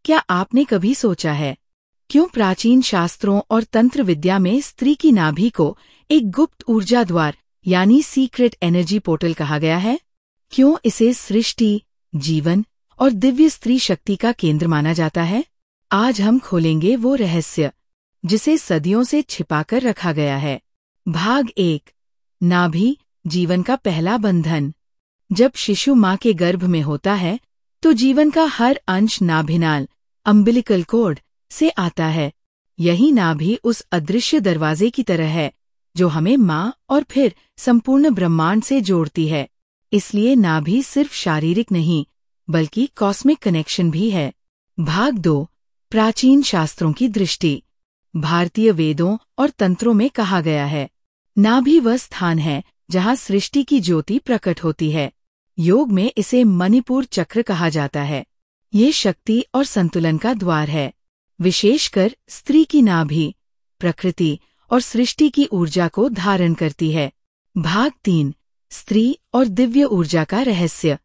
क्या आपने कभी सोचा है क्यों प्राचीन शास्त्रों और तंत्र विद्या में स्त्री की नाभि को एक गुप्त ऊर्जा द्वार यानी सीक्रेट एनर्जी पोर्टल कहा गया है? क्यों इसे सृष्टि, जीवन और दिव्य स्त्री शक्ति का केंद्र माना जाता है? आज हम खोलेंगे वो रहस्य जिसे सदियों से छिपाकर रखा गया है। भाग 1। नाभि, जीवन का पहला बंधन। जब शिशु माँ के गर्भ में होता है तो जीवन का हर अंश नाभिनाल अम्बिलिकल कॉर्ड से आता है। यही नाभि उस अदृश्य दरवाजे की तरह है जो हमें माँ और फिर संपूर्ण ब्रह्मांड से जोड़ती है। इसलिए नाभि सिर्फ शारीरिक नहीं बल्कि कॉस्मिक कनेक्शन भी है। भाग 2। प्राचीन शास्त्रों की दृष्टि। भारतीय वेदों और तंत्रों में कहा गया है, नाभि वह स्थान है जहाँ सृष्टि की ज्योति प्रकट होती है। योग में इसे मणिपुर चक्र कहा जाता है। ये शक्ति और संतुलन का द्वार है। विशेषकर स्त्री की नाभि प्रकृति और सृष्टि की ऊर्जा को धारण करती है। भाग 3। स्त्री और दिव्य ऊर्जा का रहस्य।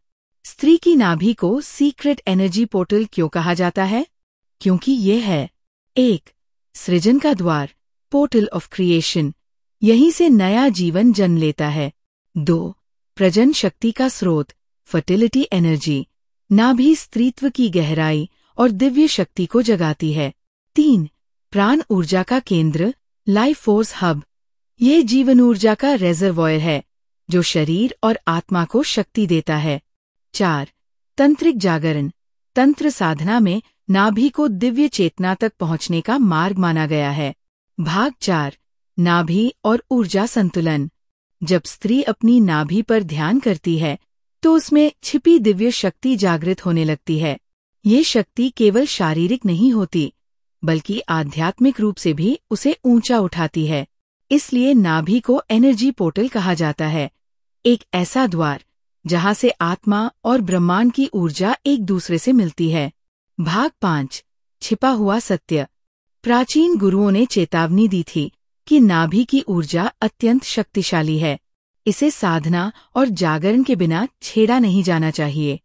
स्त्री की नाभि को सीक्रेट एनर्जी पोर्टल क्यों कहा जाता है? क्योंकि ये है 1. सृजन का द्वार, पोर्टल ऑफ क्रिएशन, यहीं से नया जीवन जन्म लेता है। 2. प्रजन शक्ति का स्रोत, फर्टिलिटी एनर्जी, नाभि स्त्रीत्व की गहराई और दिव्य शक्ति को जगाती है। 3. प्राण ऊर्जा का केंद्र, लाइफ फोर्स हब, ये जीवन ऊर्जा का रेजर्वॉयर है जो शरीर और आत्मा को शक्ति देता है। 4. तंत्रिक जागरण, तंत्र साधना में नाभि को दिव्य चेतना तक पहुंचने का मार्ग माना गया है। भाग 4। नाभि और ऊर्जा संतुलन। जब स्त्री अपनी नाभि पर ध्यान करती है तो उसमें छिपी दिव्य शक्ति जागृत होने लगती है। ये शक्ति केवल शारीरिक नहीं होती बल्कि आध्यात्मिक रूप से भी उसे ऊंचा उठाती है। इसलिए नाभि को एनर्जी पोर्टल कहा जाता है, एक ऐसा द्वार जहां से आत्मा और ब्रह्मांड की ऊर्जा एक दूसरे से मिलती है। भाग 5। छिपा हुआ सत्य। प्राचीन गुरुओं ने चेतावनी दी थी कि नाभि की ऊर्जा अत्यंत शक्तिशाली है। इसे साधना और जागरण के बिना छेड़ा नहीं जाना चाहिए।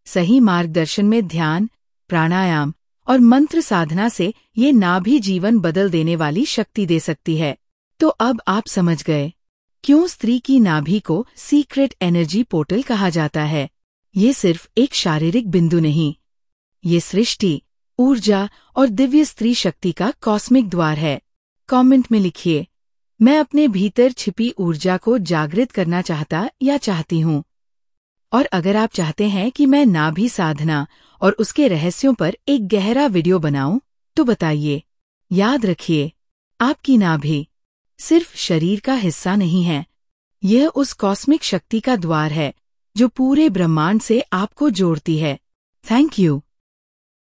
सही मार्गदर्शन में ध्यान, प्राणायाम और मंत्र साधना से ये नाभि जीवन बदल देने वाली शक्ति दे सकती है। तो अब आप समझ गए क्यों स्त्री की नाभि को सीक्रेट एनर्जी पोर्टल कहा जाता है। ये सिर्फ एक शारीरिक बिंदु नहीं, ये सृष्टि, ऊर्जा और दिव्य स्त्री शक्ति का कॉस्मिक द्वार है। कमेंट में लिखिए, मैं अपने भीतर छिपी ऊर्जा को जागृत करना चाहता या चाहती हूँ। और अगर आप चाहते हैं कि मैं नाभि साधना और उसके रहस्यों पर एक गहरा वीडियो बनाऊं तो बताइए। याद रखिए, आपकी नाभि सिर्फ शरीर का हिस्सा नहीं है, यह उस कॉस्मिक शक्ति का द्वार है जो पूरे ब्रह्मांड से आपको जोड़ती है। Thank you.